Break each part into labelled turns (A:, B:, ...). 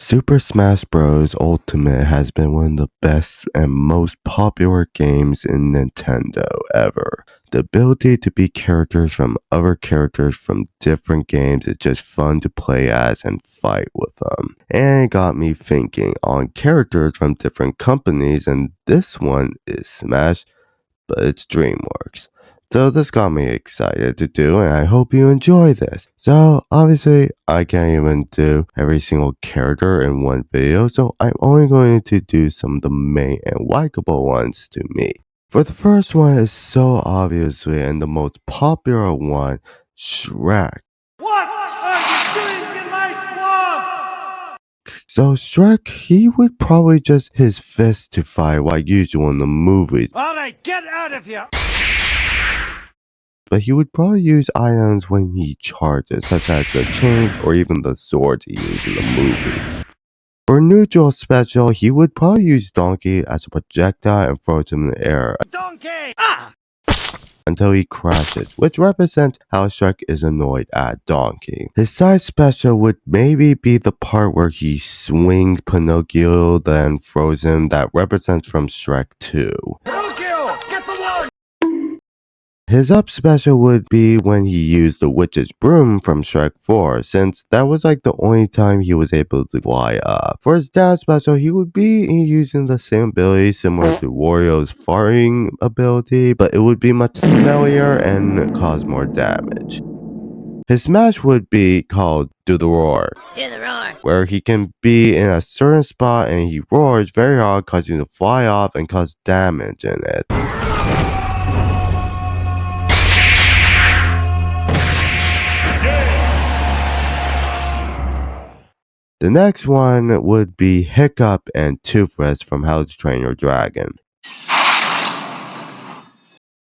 A: Super Smash Bros. Ultimate has been one of the best and most popular games in Nintendo ever. The ability to be characters from other characters from different games is just fun to play as and fight with them. And it got me thinking on characters from different companies, and this one is Smash, but it's DreamWorks. So this got me excited to do, and I hope you enjoy this. So obviously I can't even do every single character in one video, so I'm only going to do some of the main and likable ones to me. For the first one is so obviously and the most popular one, Shrek.
B: What are you doing in my swamp?
A: So Shrek, he would probably just his fist to fight like usual in the movies.
B: Alright, get out of here!
A: But he would probably use items when he charges, such as the chains or even the swords he used in the movies. For neutral special, he would probably use Donkey as a projectile and throws him in the air
B: Donkey! Ah!
A: until he crashes, which represents how Shrek is annoyed at Donkey. His side special would maybe be the part where he swings Pinocchio then throws him, that represents from Shrek 2.
B: Pinocchio! Get the one!
A: His up special would be when he used the witch's broom from Shrek 4, since that was like the only time he was able to fly up. For his down special, he would be using the same ability similar to Wario's farting ability, but it would be much smellier and cause more damage. His smash would be called Do the Roar.
C: Do the roar.
A: Where he can be in a certain spot and he roars very hard, causing you to fly off and cause damage in it. The next one would be Hiccup and Toothless from How to Train Your Dragon.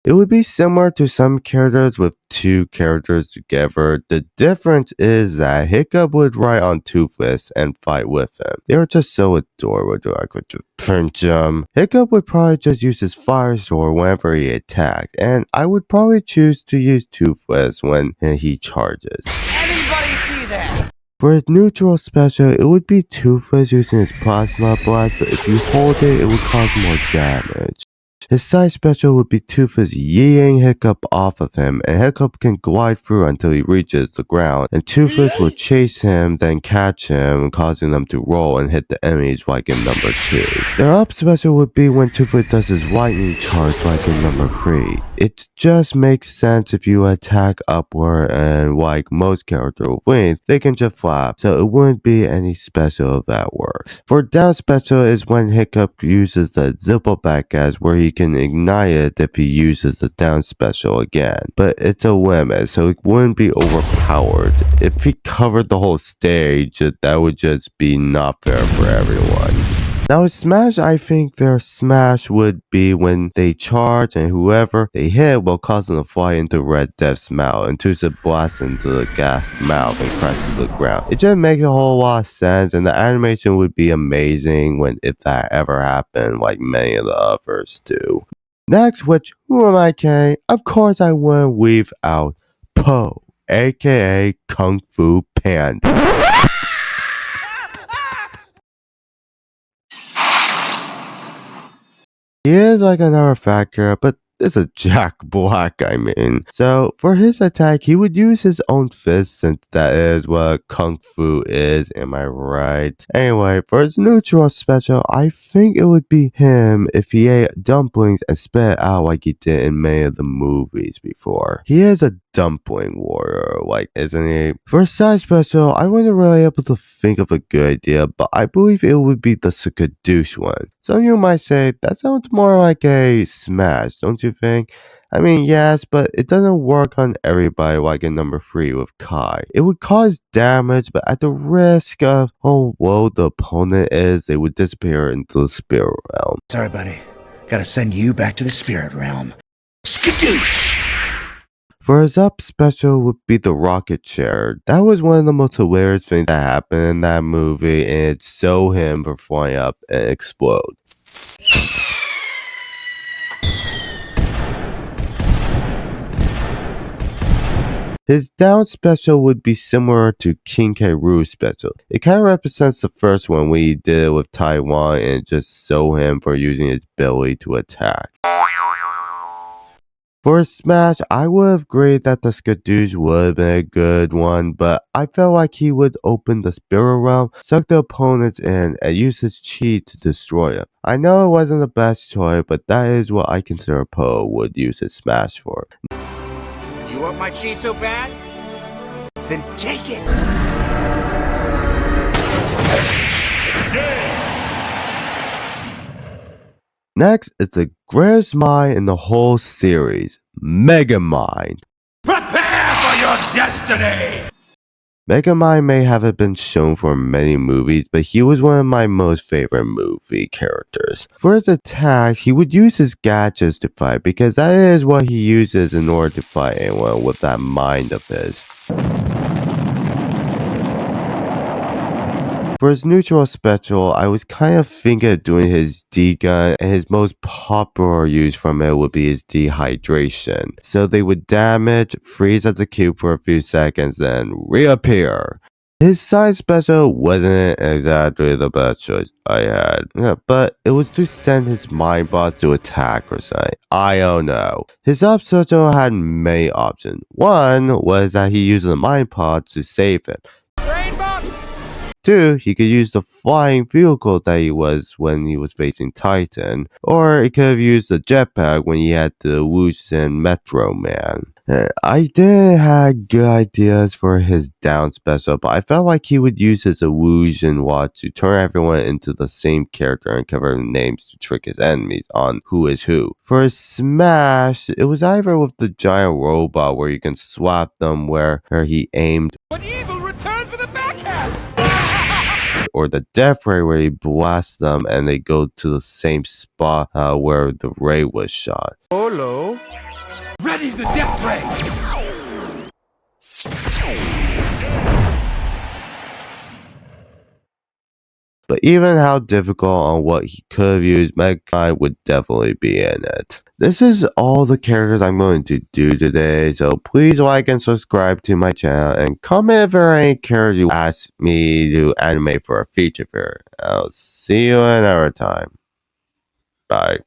A: It would be similar to some characters with two characters together. The difference is that Hiccup would ride on Toothless and fight with him. They were just so adorable, I could just pinch him. Hiccup would probably just use his fire sword whenever he attacked, and I would probably choose to use Toothless when he charges.
B: Anybody see that?
A: For his neutral special, it would be Toothless using his plasma blast, but if you hold it, it would cause more damage. His side special would be Toothless yeeting Hiccup off of him, and Hiccup can glide through until he reaches the ground, and Toothless will chase him, then catch him, causing them to roll and hit the enemies like in number 2. Their up special would be when Toothless does his lightning charge like in number 3. It just makes sense if you attack upward, and like most characters with wings, they can just flap, so it wouldn't be any special that works. For down special is when Hiccup uses the Zippo back gas, where he can ignite it if he uses the down special again, but it's a limit, so it wouldn't be overpowered. If he covered the whole stage, that would just be not fair for everyone. Now with Smash, I think their smash would be when they charge and whoever they hit will cause them to fly into Red Death's mouth and Toothless blasts into the gassed mouth and crash to the ground. It just makes a whole lot of sense, and the animation would be amazing if that ever happened, like many of the others do. Next, which, who am I kidding? Of course I wouldn't leave out Po, aka Kung Fu Panda. He is like another factor, but it's a Jack Black, I mean. So, for his attack, he would use his own fist, since that is what Kung Fu is, am I right? Anyway, for his neutral special, I think it would be him if he ate dumplings and spit it out like he did in many of the movies before. He is a dumpling warrior, like, isn't he? For his side special, I wasn't really able to think of a good idea, but I believe it would be the Skadoosh one. Some of you might say, that sounds more like a smash, don't you think? I mean, yes, but it doesn't work on everybody like in number 3 with Kai. It would cause damage, but at the risk of how low the opponent is, they would disappear into the spirit realm.
D: Sorry, buddy. Gotta send you back to the spirit realm. Skadoosh!
A: For his up special would be the rocket chair. That was one of the most hilarious things that happened in that movie, and it showed him for flying up and explode. His down special would be similar to King K. Rool's special. It kind of represents the first one when he did it with Taiwan and just so him for using his ability to attack. For Smash, I would have agreed that the Skadoosh would have been a good one, but I felt like he would open the Spirit Realm, suck the opponents in, and use his chi to destroy them. I know it wasn't the best choice, but that is what I consider Poe would use his Smash for.
D: You want my chi so bad? Then take it!
A: Next is the greatest mind in the whole series, Megamind.
B: Prepare for your destiny!
A: Megamind may haven't been shown for many movies, but he was one of my most favorite movie characters. For his attacks, he would use his gadgets to fight because that is what he uses in order to fight anyone with that mind of his. For his neutral special, I was kind of thinking of doing his D-gun, and his most popular use from it would be his dehydration. So they would damage, freeze as a cube for a few seconds, then reappear. His side special wasn't exactly the best choice I had, but it was to send his mind bots to attack or something. I don't know. His up special had many options. One was that he used the mind pods to save him. 2, he could use the flying vehicle that he was when he was facing Titan, or he could have used the jetpack when he had the Woosh and Metro Man. I did have good ideas for his down special, but I felt like he would use his Woosh and Watt to turn everyone into the same character and cover the names to trick his enemies on who is who. For his Smash, it was either with the giant robot where you can swap them where he aimed,
B: When evil returns with a backhand!
A: or the death ray where he blasts them and they go to the same spot where the ray was shot.
B: Hello. Ready the death ray!
A: But even how difficult on what he could have used, Megamind would definitely be in it. This is all the characters I'm going to do today, so please like and subscribe to my channel and comment if there are any characters you ask me to animate for a feature video. I'll see you another time. Bye.